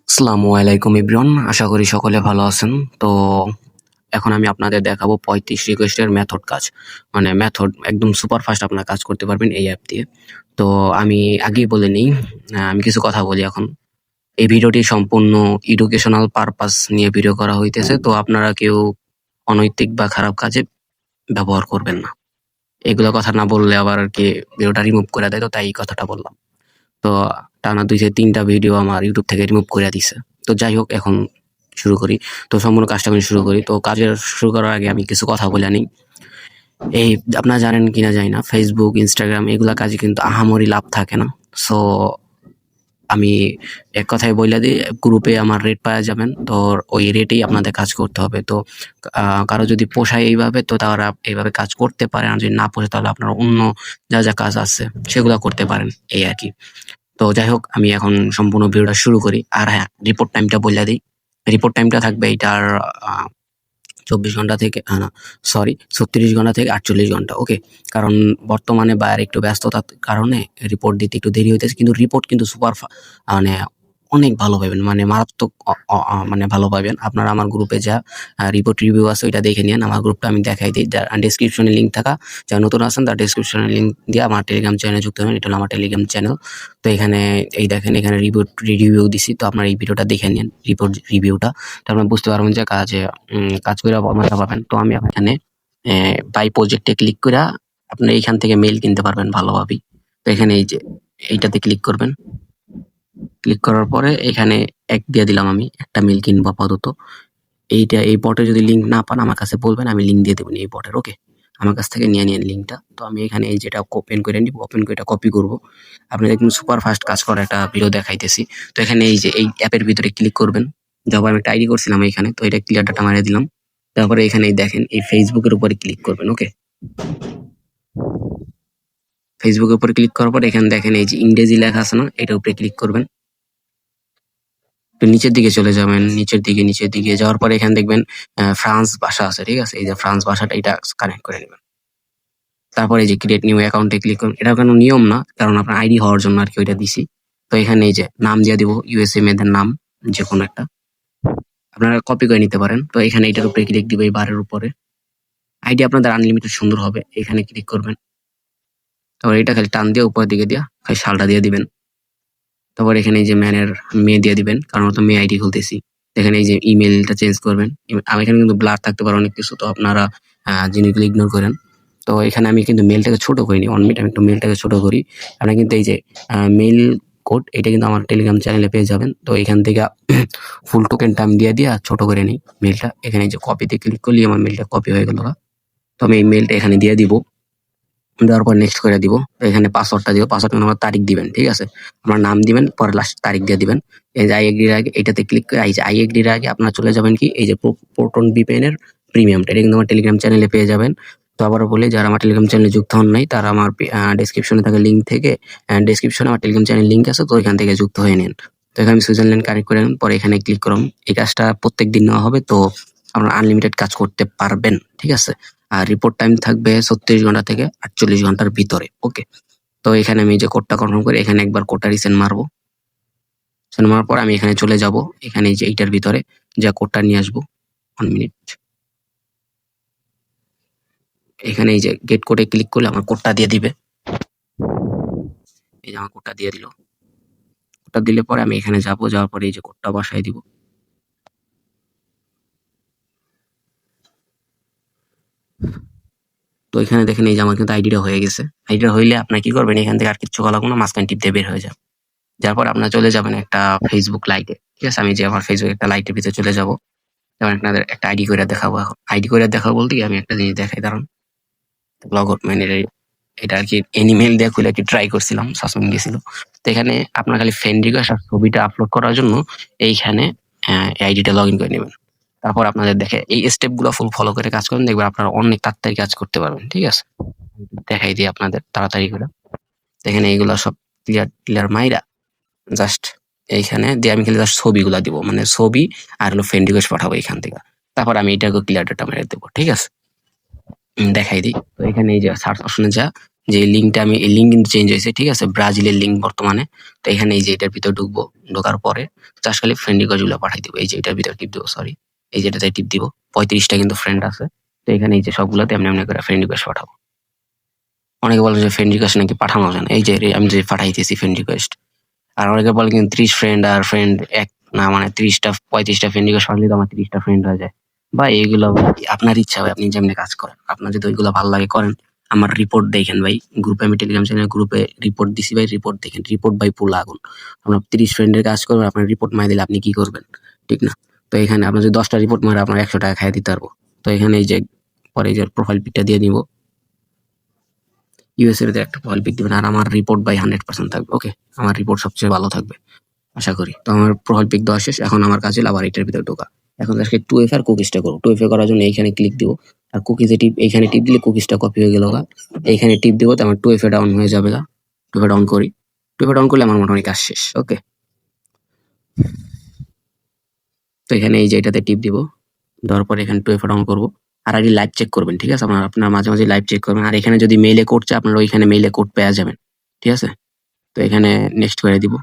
আসসালামু আলাইকুম এভরিওয়ান, আশা করি সকলে ভালো আছেন। তো এখন আমি আপনাদের দেখাবো 35 রিকোয়েস্টের মেথড কাজ। মানে মেথড একদম সুপার ফাস্ট আপনারা কাজ করতে পারবেন এই অ্যাপ দিয়ে। তো আমি আগেই বলে নিই, আমি কিছু কথা বলি এখন। এই ভিডিওটি সম্পূর্ণ এডুকেশনাল পারপাস নিয়ে ভিডিও করা হইতেছে। তো আপনারা কেউ অনৈতিক বা খারাপ কাজে ব্যবহার করবেন না। এগুলো কথা না বললে আবার আরকি ভিডিওটা রিমুভ করে দেয়, তো তাই এই কথাটা বললাম। তো টানা ২-৩টা ভিডিও আমার ইউটিউব থেকে রিমুভ করে দিছে। তো যাই হোক, এখন শুরু করি। তো সম্পূর্ণ কাজটা আমি শুরু করি। তো কাজের শুরু করার আগে আমি কিছু কথা বলে নিই। এই আপনারা জানেন কিনা জানি না, Facebook, Instagram এগুলা কাজে কিন্তু আহামরি লাভ থাকে না। সো আমি এক কথায় বইলা দিই, গ্রুপে আমার রেট পাওয়া যাবেন। তো ওই রেটেই আপনাদের কাজ করতে হবে। তো কারো যদি পোষায় এইভাবে, তো তারা এইভাবে কাজ করতে পারে। আর যদি না পোষায়, তাহলে আপনারা অন্য যা কাজ আছে সেগুলা করতে পারেন, এই আরকি। তো যাই হোক, আমি এখন সম্পূর্ণ ভিডিওটা শুরু করি। আর হ্যাঁ, রিপোর্ট টাইমটা বইলা দিই। রিপোর্ট টাইমটা থাকবে এইটার ২৪ ঘন্টা থেকে না, সরি ৩৬ ঘন্টা থেকে ৪৮ ঘন্টা। ওকে? কারণ বর্তমানে বায়ার একটু ব্যস্ততার কারণে রিপোর্ট দিতে একটু দেরি হইতেছে। কিন্তু রিপোর্ট কিন্তু মানে অনেক ভালো পাবেন। মানে মারাত্মক অ অ আ মানে ভালো পাবেন। আপনারা আমার গ্রুপে যা রিপোর্ট রিভিউ আছে ওইটা দেখে নিয়েন। আমার গ্রুপটা আমি দেখাই দিই। ডেসক্রিপশনে লিঙ্ক থাকা, যারা নতুন আছেন তারা ডেসক্রিপশনে লিঙ্ক দিয়ে আমার টেলিগ্রাম চ্যানেলে যুক্ত হবেন। এটা হলো আমার টেলিগ্রাম চ্যানেল। তো এখানে এই দেখেন, এখানে রিভিউ দিছি। তো আপনারা এই ভিডিওটা দেখে নিন, রিপোর্ট রিভিউটা। তারপরে বুঝতে পারবেন যে কাজ কইরা মজা পাবেন। তো আমি এখানে বাই প্রজেক্টে ক্লিক কইরা আপনি এইখান থেকে মেইল কিনতে পারবেন ভালোভাবেই। তো এখানে এই যে এইটাতে ক্লিক করবেন। ক্লিক করার পরে এখানে এক দিয়ে দিলাম, আমি একটা মেইল কিনবো আপাতত। এই বটে যদি লিঙ্ক না পান আমার কাছে বলবেন, আমি লিঙ্ক দিয়ে দেবো এই বটের। ওকে? আমার কাছ থেকে নিয়ে নিন লিঙ্কটা। তো আমি এখানে এই যেটা ওপেন করে নিব, ওপেন করে এটা কপি করব। আপনাদের একদম সুপার ফাস্ট কাজ করার একটা ভিডিও দেখাইতেছি। তো এখানে এই যে এই অ্যাপের ভিতরে ক্লিক করবেন। যাওয়ার আমি একটা আইডি করছিলাম এখানে, তো এটা ক্লিয়ার ডাটা মারিয়ে দিলাম। তারপরে এখানে এই দেখেন, এই ফেসবুকের উপরে ক্লিক করবেন। ওকে? ফেসবুকের উপরে ক্লিক করার পর এখানে দেখেন এই যে ইংরেজি লেখা আছে না, এটার উপরে ক্লিক করবেন। একটু নিচের দিকে চলে যাবেন, নিচের দিকে যাওয়ার পরে এখানে দেখবেন ফ্রান্স ভাষা আছে, ঠিক আছে? এই যে ফ্রান্স ভাষাটা, এটা কানেক্ট করে নেবেন। তারপরে এই যে ক্রিয়েট নিউ অ্যাকাউন্টে ক্লিক করুন। এটা কোনো নিয়ম না, কারণ আপনার আইডি হওয়ার জন্য আরকি ওইটা দিছি। তো এখানে এই যে নাম দিয়ে দিব, ইউএসএ মেয়েদের নাম যেকোনো একটা। আপনারা কপি করে নিতে পারেন। তো এখানে এটার উপরে ক্লিক দিবে, এই বারের উপরে। আইডি আপনাদের আনলিমিটেড সুন্দর হবে। এখানে ক্লিক করবেন। তারপর এটা খালি টান দিয়ে উপরের দিকে দিয়া খালি সালটা দিয়ে দিবেন। তারপর এখানে এই যে মেয়ে দিয়ে দিবেন, কারণ আমরা তো মেয়ে আইডি খুলতেছি। এখানে এই যে ইমেইলটা চেঞ্জ করবেন। আমি এখানে কিন্তু ব্লার থাকতে পারে অনেক কিছু, তো আপনারা জিনিসগুলো ইগনোর করেন। তো এখানে আমি কিন্তু মেইলটাকে ছোট করিনি। 1 মিনিট আমি একটু মেইলটাকে ছোট করি। আপনারা কিন্তু এই যে মেইল কোড, এটা কিন্তু আমার টেলিগ্রাম চ্যানেলে পেয়ে যাবেন। তো এখান থেকে ফুল টোকেনটা আমি দিয়া ছোট করে নিই মেইলটা। এখানে এই যে কপিতে ক্লিক করলেই আমার মেইলটা কপি হয়ে গেল। তো আমি এই মেইলটা এখানে দিয়ে দিব। দেওয়ার পর নেক্সট করে দিব। তো এখানে পাসওয়ার্ডটা দিব। পাসওয়ার্ড আমার তারিখ দিবেন, ঠিক আছে? আমার নাম দিবেন, পরে লাস্ট তারিখ দিয়ে দিবেন। এই যে আই এগ্রির আগে এটাতে ক্লিক করে, এই যে আই এগ্রির আগে আপনারা চলে যাবেন কি, এই যে প্রোটন ভিপিএন এর প্রিমিয়ামটা, এটা কিন্তু আমার টেলিগ্রাম চ্যানেলে পেয়ে যাবেন। তো আবারও বলি, যারা আমার টেলিগ্রাম চ্যানেলে যুক্ত হন নাই, তারা আমার ডেসক্রিপশনে থাকা লিঙ্ক থেকে, ডেসক্রিপশনে আমার টেলিগ্রাম চ্যানেল লিঙ্ক আছে, তো এখান থেকে যুক্ত হয়ে নিন। তো এখানে আমি সুইজারল্যান্ড কানেক্ট করে নিন, পরে এখানে ক্লিক করুন। এই কাজটা প্রত্যেকদিন নেওয়া হবে, তো আপনারা আনলিমিটেড কাজ করতে পারবেন, ঠিক আছে? আর রিপোর্ট টাইম থাকবে ৩৬ ঘন্টা থেকে ৪৮ ঘন্টার ভিতরে। ওকে? তো এখানে আমি যে কোডটা কনফার্ম করি, এখানে একবার কোডটা রিসেন্ড মারবো। সেন্ড মারার পর আমি এখানে চলে যাব। এখানে এই যে এইটার ভিতরে যা কোডটা নিয়ে আসবো। 1 মিনিট। এখানে এই যে গেট কোডে ক্লিক করলে আমার কোডটা দিয়ে দিবে। এই যে আমার কোডটা দিয়ে দিল। কোডটা দিলে পরে আমি এখানে যাব, যাওয়ার পরে এই যে কোডটা বসায় দিব। তো এখানে দেখেন এই যে আমার কিন্তু আইডিটা হয়ে গেছে। আইডিটা হইলে আপনার কি করবেন, এখান থেকে আর কিচ্ছু করা লাগবে না, মাঝখানে টিপ দিয়ে বের হয়ে যাবে। যার পর আপনারা চলে যাবেন একটা ফেসবুক লাইটে, ঠিক আছে? আমি যে আমার ফেসবুক একটা লাইটের ভিতরে চলে যাব। যেমন আপনাদের একটা আইডি করে দেখাবো এখন। আইডি করে দেখাবো বলতে কি, আমি একটা জিনিস দেখাই, দাঁড়ান। লগ আউট মানে এটা আরকি এনিমেল দিয়ে খুলে আরকি ট্রাই করছিলাম, সাসপেন্ড গেছিল। তো এখানে আপনার খালি ফ্রেন্ড রিকোয়েস্ট আর ছবিটা আপলোড করার জন্য এইখানে এই আইডিটা লগইন করে নেবেন। তারপর আপনাদের দেখে এই স্টেপ গুলো ফুল ফলো করে কাজ করেন, দেখবেন আপনারা অনেক তাড়াতাড়ি কাজ করতে পারবেন, ঠিক আছে? দেখাই দিই আপনাদের তাড়াতাড়ি করে। এখানে এইগুলা সব ক্লিয়ার মাইরা জাস্ট এইখানে দিয়ে আমি খালি জাস্ট ছবিগুলা দিব, মানে ছবি আর হলো ফ্রেন্ড রিকোয়েস্ট পাঠাবো এখান থেকে। তারপর আমি এটাকে ক্লিয়ার ডাটা মেরে দেবো, ঠিক আছে? দেখাই দিই। তো এখানে এই যে সার্চ অপশনে যা যে লিঙ্কটা আমি এই লিঙ্ক কিন্তু চেঞ্জ হয়েছে, ঠিক আছে, ব্রাজিলের লিঙ্ক বর্তমানে। তো এখানে এই যে এটার ভিতর ঢুকবো, ঢোকার পরে জাস্ট খালি ফ্রেন্ড রিকোয়েস্ট গুলো পাঠাই দিব। এই যে এটার ভিতর টিপ দিব, সরি এই যেটাতে টিপ দিব। 35টা কিন্তু ফ্রেন্ড আছে। তো এখানে এই যে সবগুলোতে এমনি এমনি করে ফ্রেন্ড রিকোয়েস্ট পাঠাবো। অনেকে বলে যে ফ্রেন্ড রিকোয়েস্ট নাকি পাঠানো যায় না, এই যে আমি যে পাঠাইতেছি ফ্রেন্ড রিকোয়েস্ট। আর অনেকে বলে কিন্তু 30 ফ্রেন্ড আর ফ্রেন্ড এক না, মানে 30টা 35টা ফ্রেন্ড রিকোয়েস্ট পাঠালে তো আমার 30টা ফ্রেন্ড হয়ে যায়। বা এইগুলো আপনার ইচ্ছা হয়, আপনি যেমনি কাজ করেন, আপনার যদি ওইগুলো ভালো লাগে করেন। আমার রিপোর্ট দেখেন ভাই, গ্রুপে আমি টেলিগ্রাম চ্যানেল গ্রুপে রিপোর্ট দিছি ভাই, রিপোর্ট দেখেন, রিপোর্ট বাই পুল আগুন। আপনার 30 ফ্রেন্ডের কাজ করবেন, আপনার রিপোর্ট মাই দিলে আপনি কি করবেন, ঠিক না? তো এখানে আপনার যদি 10টা রিপোর্ট মারে আপনার 100 টাকা খাইয়ে দিতে পারবো। তো এখানে এই যে পরে এই যে প্রোফাইল পিকটা দিয়ে নিব, ইউএসএ তে একটা প্রোফাইল পিক দিবেন, আর আমার রিপোর্ট বাই 100% থাকবে। ওকে, আমার রিপোর্ট সবচেয়ে ভালো থাকবে আশা করি। তো আমার প্রোফাইল পিক দেওয়া শেষ, এখন আমার কাছে আবার এটার ভিতরে ঢোকা। এখন আজকে 2FA আর কুকিজটা করবো। 2FA করার জন্য এইখানে ক্লিক দিব, আর কুকিজে টিপ, এইখানে টিপ দিলে কুকিজটা কপি হয়ে গেল গা। এইখানে টিপ দিব, তো আমার 2FA ডাউন হয়ে যাবে গা। 2FA ডাউন করি, 2FA ডাউন করলে আমার মোটামুটি কাজ শেষ। ওকে, তো এখানে এই যে এটাতে টিপ দিব, দেওয়ার পরে এখানে 2FA ডাউন করবো। আর আগে লাইভ চেক করবেন, ঠিক আছে, আপনার মাঝে মাঝে লাইভ চেক করবেন। আর এখানে যদি মেইলে কোড চায়, আপনারা ওইখানে মেইলে কোড পেয়ে যাবেন, ঠিক আছে। তো এখানে নেক্সট করে দিব।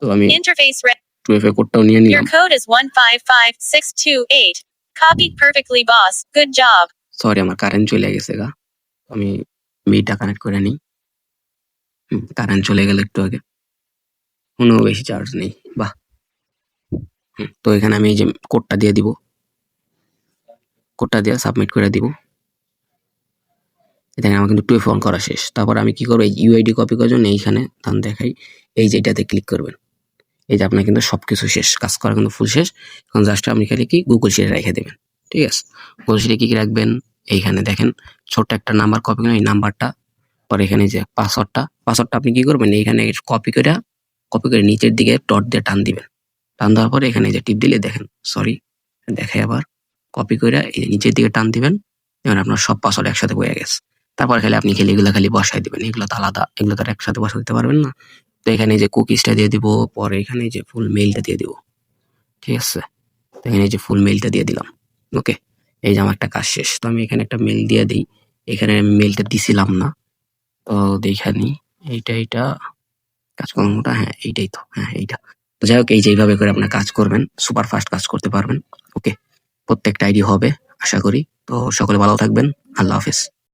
তো আমি Interface ready. 2FA কোডটাও নিয়ে Your নিলাম। code is 155628. Copied perfectly, boss. Good job. Sorry, আমার কারেন্ট চলে গেছে গা। আমি মিটা কানেক্ট করে নিই। কারেন্ট চলে গেল একটু আগে, কোনো বেশি চার্জ নেই, বাহ। তো এখানে আমি এই যে কোডটা দিয়ে দিব, কোডটা দিয়ে সাবমিট করে দিব। এখানে আমার কিন্তু 2FA অন করা শেষ। তারপর আমি কি করবো, এই ইউআইডি কপি করার জন্য এইখানে ধান দেখাই, এই যে এটাতে ক্লিক করবেন। এই যে আপনার কিন্তু সবকিছু শেষ, কাজ করা কিন্তু ফুল শেষ। এখন জাস্ট আপনি খালি কি গুগল শিটে রেখে দেবেন, ঠিক আছে। গুগল শিটে কি কি রাখবেন, এইখানে দেখেন ছোট্ট একটা নাম্বার কপি করে, এই নাম্বারটা, পরে এখানে যে পাসওয়ার্ডটা আপনি কি করবেন, এইখানে কপি করে নিচের দিকে ডট দিয়ে টান দিবেন। টান দেওয়ার পরে এখানে যে টিপ দিলে দেখেন, সরি দেখে আবার, কপি করে এই যে নিচের দিকে টান দিবেন। এবার আপনার সব পাসওয়ার্ড একসাথে হয়ে গেছে। তারপর খালি আপনি এগুলো খালি বসাই দিবেন, এগুলো তো আলাদা, এগুলো তো আর একসাথে বসাই দিতে পারবেন না। তো এখানে যে কুকিজটা দিয়ে দিব, পরে এখানে যে ফুল মেইলটা দিয়ে দিব, ঠিক আছে। তো এখানে যে ফুল মেইলটা দিয়ে দিলাম। ওকে, এই যে আমার একটা কাজ শেষ। তো আমি এখানে একটা মেইল দিয়ে দিই, এখানে মেইলটা দিছিলাম না, তো দেখানি এইটা কাজকর্মটা, হ্যাঁ এইটাই তো, হ্যাঁ এইটা। তো যাই হোক, এই যে এইভাবে করে আপনার কাজ করবেন, সুপার ফাস্ট কাজ করতে পারবেন। ওকে, প্রত্যেকটা আইডি হবে আশা করি। তো সকলে ভালো থাকবেন, আল্লাহ হাফেজ।